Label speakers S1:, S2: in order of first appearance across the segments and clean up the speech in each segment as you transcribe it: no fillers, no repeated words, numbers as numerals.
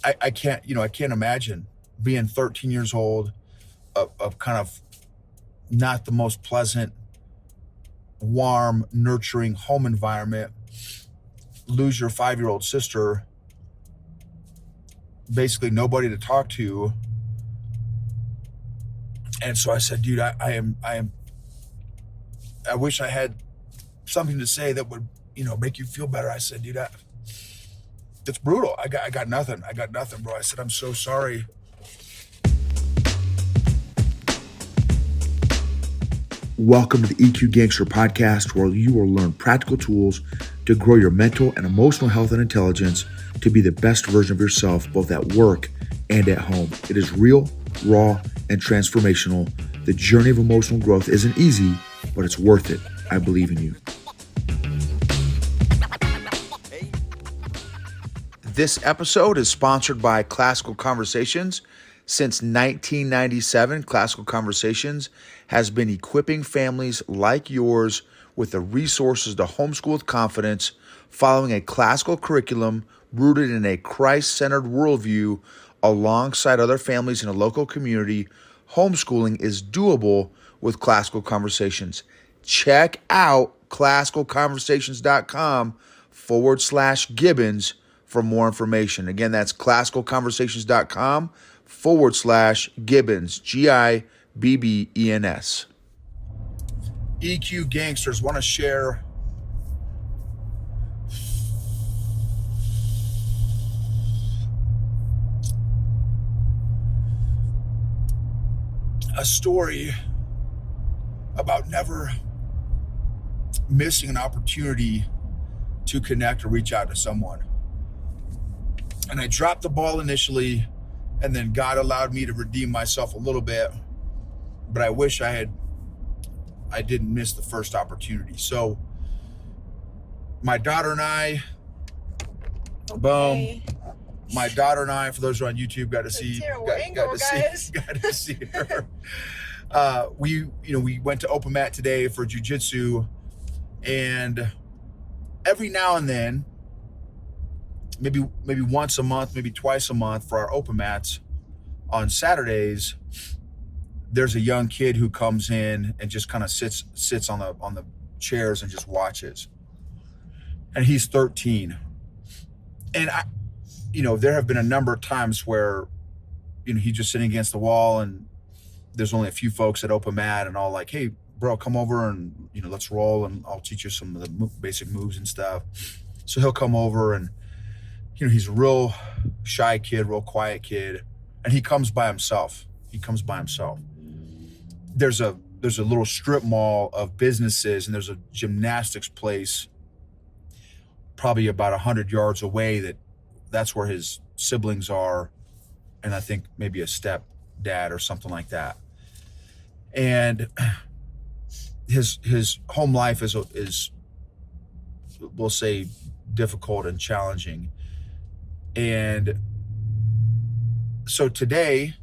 S1: I can't, I can't imagine being 13 years old of kind of not the most pleasant, warm, nurturing home environment, lose your 5-year-old sister, basically nobody to talk to. And so I said, dude, I wish I had something to say that would, make you feel better. I said, dude, it's brutal. I got nothing. I got nothing, bro. I said, I'm so sorry. Welcome to the EQ Gangster podcast, where you will learn practical tools to grow your mental and emotional health and intelligence to be the best version of yourself, both at work and at home. It is real, raw, and transformational. The journey of emotional growth isn't easy, but it's worth it. I believe in you. This episode is sponsored by Classical Conversations. Since 1997, Classical Conversations has been equipping families like yours with the resources to homeschool with confidence, following a classical curriculum rooted in a Christ-centered worldview alongside other families in a local community. Homeschooling is doable with Classical Conversations. Check out classicalconversations.com/Gibbons for more information. Again, that's classicalconversations.com/Gibbons, Gibbens. EQ Gangsters want to share a story about never missing an opportunity to connect or reach out to someone. And I dropped the ball initially, and then God allowed me to redeem myself a little bit, but I wish I didn't miss the first opportunity. So my daughter and I, boom. My daughter and I, for those who are on YouTube, got to see her. We went to Open Mat today for jiu-jitsu, and every now and then, maybe once a month, maybe twice a month for our Open Mats on Saturdays, there's a young kid who comes in and just kind of sits on the chairs and just watches. And he's 13. And there have been a number of times where, he's just sitting against the wall and there's only a few folks at Open Mat and all like, hey, bro, come over and, let's roll and I'll teach you some of the basic moves and stuff. So he'll come over and, he's a real shy kid, real quiet kid. And he comes by himself. There's a little strip mall of businesses, and there's a gymnastics place probably about 100 yards away that's where his siblings are, and I think maybe a stepdad or something like that. And his home life is we'll say difficult and challenging. And so today,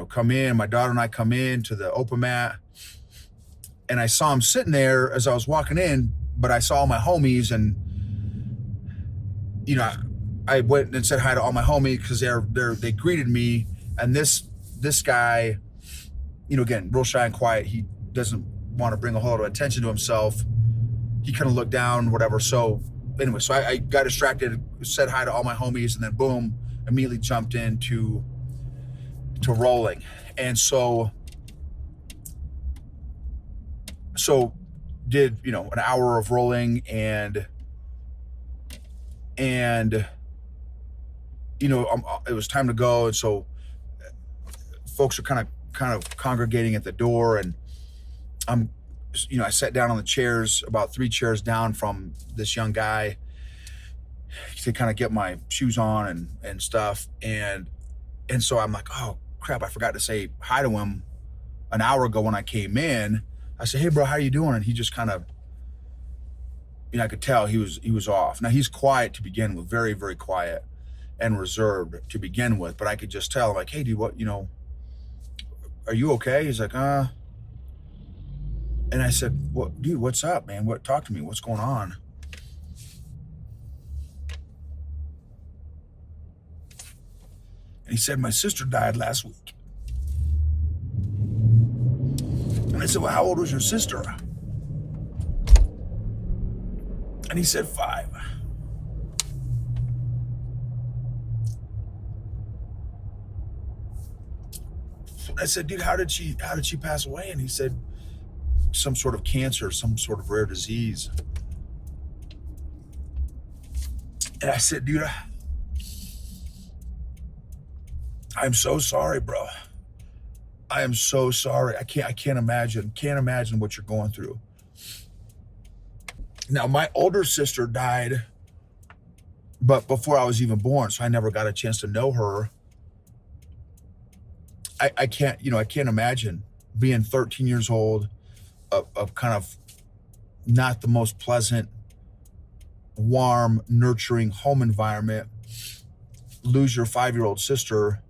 S1: come in, my daughter and I come in to the Open Mat, and I saw him sitting there as I was walking in, but I saw all my homies, and I went and said hi to all my homies because they greeted me. And this guy, again, real shy and quiet, he doesn't want to bring a whole lot of attention to himself. He kind of looked down, whatever. So anyway, so I got distracted, said hi to all my homies, and then boom, immediately jumped into rolling. And so did, an hour of rolling, and it was time to go. And so folks are kind of congregating at the door, and I sat down on the chairs, about 3 chairs down from this young guy, to kind of get my shoes on and stuff. And so I'm like, oh crap, I forgot to say hi to him an hour ago when I came in. I said, hey bro, how you doing? And he just kind of, I could tell he was off. Now he's quiet to begin with, very, very quiet and reserved to begin with, but I could just tell, like, hey dude, what, are you okay? He's like, And I said, well, dude, what's up, man? Talk to me. What's going on? he said, my sister died last week. And I said, well, how old was your sister? And he said 5. I said, dude, how did she pass away? And he said, some sort of cancer, some sort of rare disease. And I said, dude, I'm so sorry, bro. I am so sorry. I can't imagine what you're going through. Now, my older sister died, but before I was even born, so I never got a chance to know her. I can't imagine being 13 years old, of kind of not the most pleasant, warm, nurturing home environment, lose your 5-year-old sister,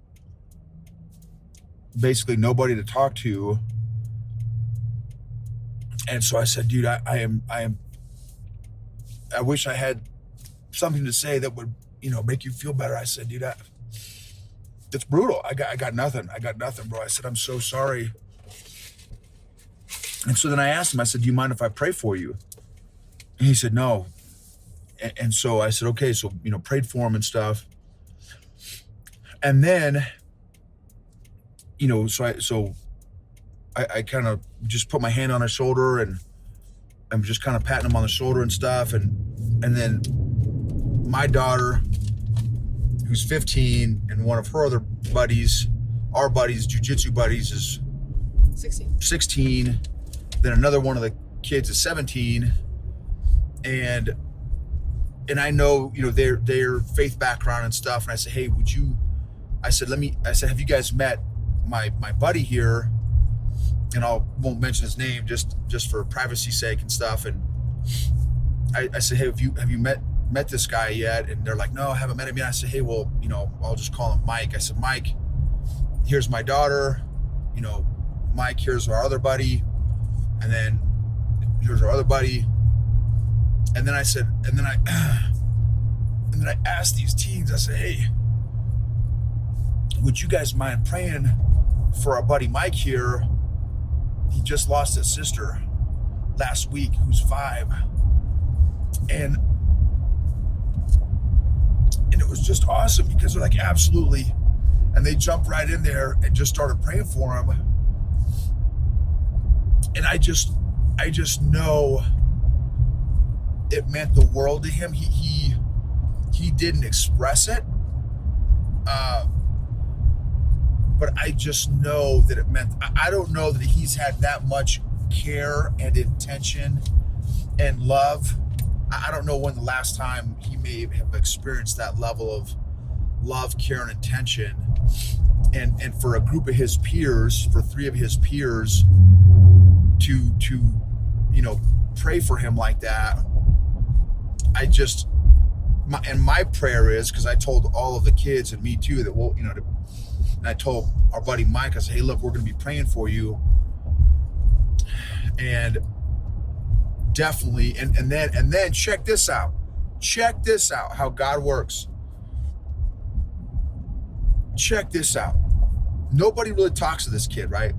S1: basically nobody to talk to. And so I said, dude, I wish I had something to say that would, make you feel better. I said, dude, it's brutal. I got nothing. Bro. I said, I'm so sorry. And so then I asked him, I said, do you mind if I pray for you? And he said, no. And so I said, okay. So, prayed for him and stuff. And then, so I kind of just put my hand on his shoulder and I'm just kind of patting him on the shoulder and stuff. And then my daughter, who's 15, and one of her other buddies, our buddies, jujitsu buddies, is 16. Then another one of the kids is 17. And I know, their faith background and stuff. And I said, hey, I said, have you guys met my buddy here? And won't mention his name just for privacy's sake and stuff. And I said, hey, have you met this guy yet? And they're like, no, I haven't met him yet. I said, hey, well, I'll just call him Mike. I said, Mike, here's my daughter. Mike, here's our other buddy. And then here's our other buddy. And then I said, and then I asked these teens, I said, hey, would you guys mind praying for our buddy Mike here? He just lost his sister last week, who's 5. And it was just awesome because they're like, absolutely. And they jumped right in there and just started praying for him. And I just know it meant the world to him. He didn't express it. But I just know that it meant, I don't know that he's had that much care and intention and love. I don't know when the last time he may have experienced that level of love, care, and intention. And for a group of his peers, for 3 of his peers to pray for him like that. My prayer is, because I told all of the kids and me too, that and I told our buddy Mike, I said, hey, look, we're going to be praying for you. And definitely, and then check this out. Check this out, how God works. Check this out. Nobody really talks to this kid, right?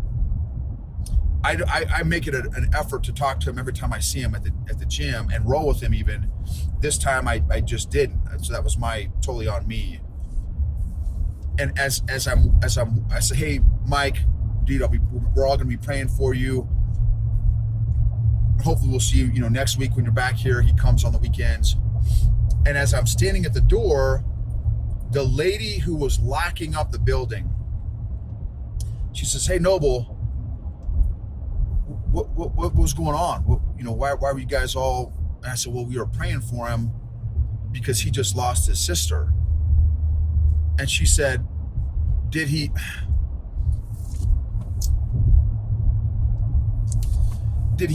S1: I make it an effort to talk to him every time I see him at the gym and roll with him even. This time I just didn't. So that was totally on me. And as I say, hey, Mike, dude, we're all going to be praying for you. Hopefully we'll see you, next week when you're back here. He comes on the weekends. And as I'm standing at the door, the lady who was locking up the building, she says, hey, Noble, what was going on? Why were you guys all? And I said, well, we were praying for him because he just lost his sister. And she said, did he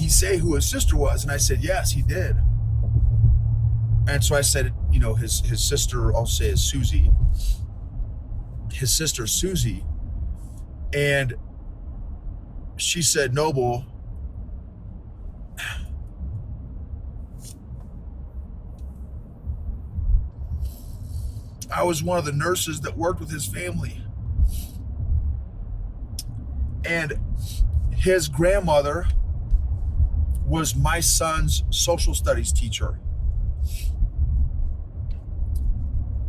S1: say who his sister was? And I said, yes, he did. And so I said, his sister, I'll say, is Susie. His sister, Susie. And she said, Noble, I was one of the nurses that worked with his family. And his grandmother was my son's social studies teacher.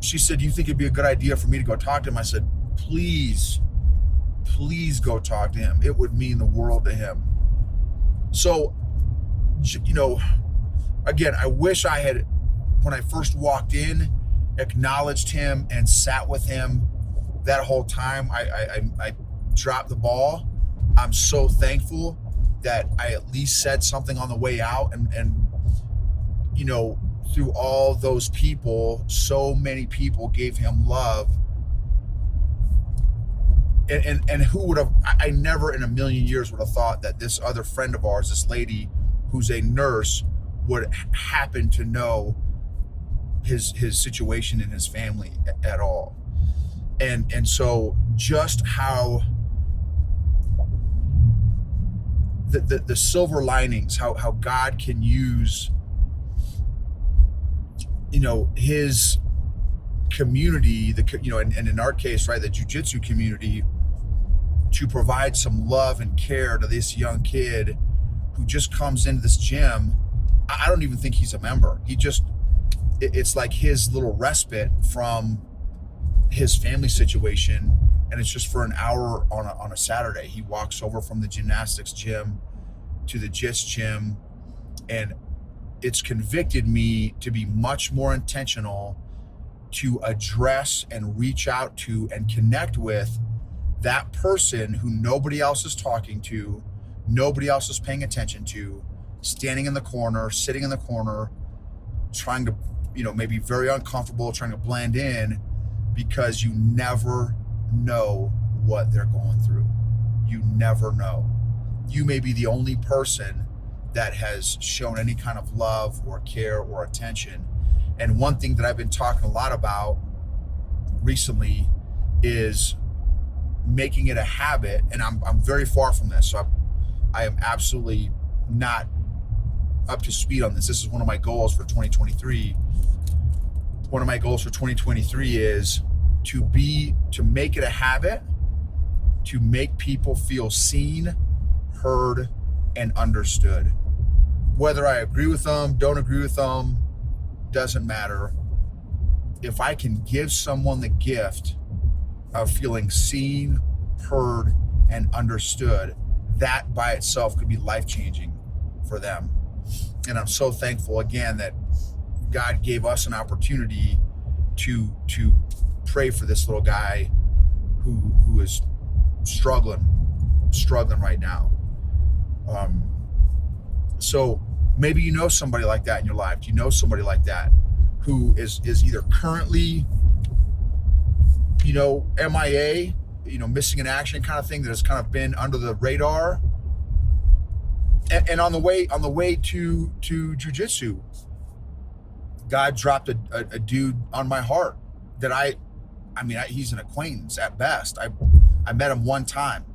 S1: She said, "Do you think it'd be a good idea for me to go talk to him?" I said, please go talk to him. It would mean the world to him. So, again, I wish I had, when I first walked in, acknowledged him and sat with him that whole time. I dropped the ball. I'm so thankful that I at least said something on the way out, and through all those people, so many people gave him love. And who would have, I never in a million years would have thought that this other friend of ours, this lady who's a nurse, would happen to know his situation in his family at all. And so just how the silver linings, how God can use, his community, and in our case, right, the jiu-jitsu community, to provide some love and care to this young kid who just comes into this gym. I don't even think he's a member. It's like his little respite from his family situation, and it's just for an hour on a Saturday. He walks over from the gymnastics gym to the jits gym, and it's convicted me to be much more intentional to address and reach out to and connect with that person who nobody else is talking to, nobody else is paying attention to, standing in the corner, sitting in the corner, trying to, maybe very uncomfortable, trying to blend in, because you never know what they're going through. You never know. You may be the only person that has shown any kind of love or care or attention. And one thing that I've been talking a lot about recently is making it a habit, and I'm very far from this, so I am absolutely not up to speed on this. This is one of my goals for 2023. One of my goals for 2023 is to make it a habit to make people feel seen, heard, and understood. Whether I agree with them, don't agree with them, doesn't matter. If I can give someone the gift of feeling seen, heard, and understood, that by itself could be life-changing for them. And I'm so thankful again that God gave us an opportunity to pray for this little guy who is struggling right now. So maybe you know somebody like that in your life. Do you know somebody like that who is either currently, MIA, missing in action kind of thing, that has kind of been under the radar, and on the way to jiu-jitsu, God dropped a dude on my heart that he's an acquaintance at best. I met him one time.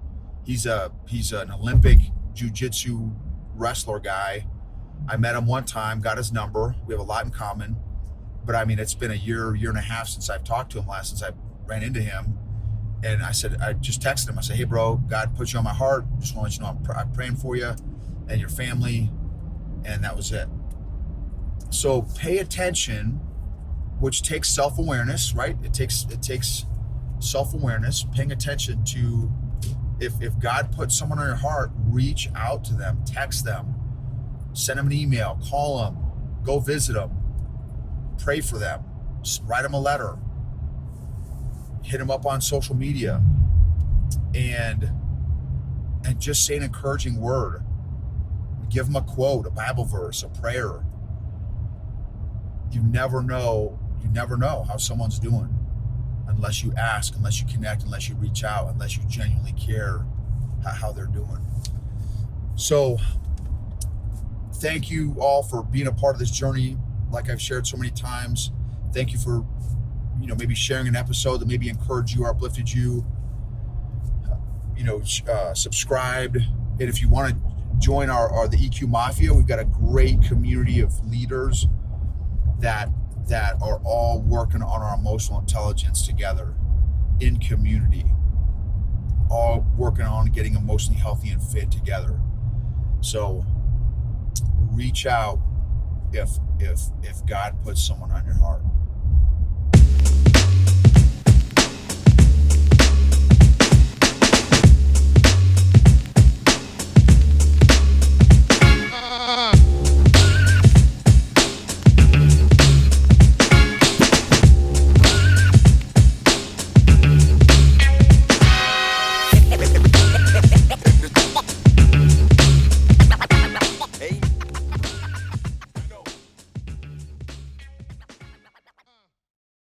S1: He's an Olympic jiu-jitsu wrestler guy. I met him one time, got his number. We have a lot in common, but it's been a year and a half since I've talked to him last, since I ran into him. And I just texted him. I said, "Hey bro, God put you on my heart. Just want to let you know I'm praying for you and your family." And that was it. So pay attention, which takes self-awareness, right? It takes self-awareness, paying attention to, if God puts someone on your heart, reach out to them, text them, send them an email, call them, go visit them, pray for them, write them a letter, hit them up on social media, and just say an encouraging word. Give them a quote, a Bible verse, a prayer. You never know how someone's doing unless you ask, unless you connect, unless you reach out, unless you genuinely care how they're doing. So thank you all for being a part of this journey. Like I've shared so many times, thank you for maybe sharing an episode that maybe encouraged you or uplifted you. Subscribed, and if you want to join the EQ Mafia, we've got a great community of leaders that that are all working on our emotional intelligence together in community, all working on getting emotionally healthy and fit together. So reach out if God puts someone on your heart.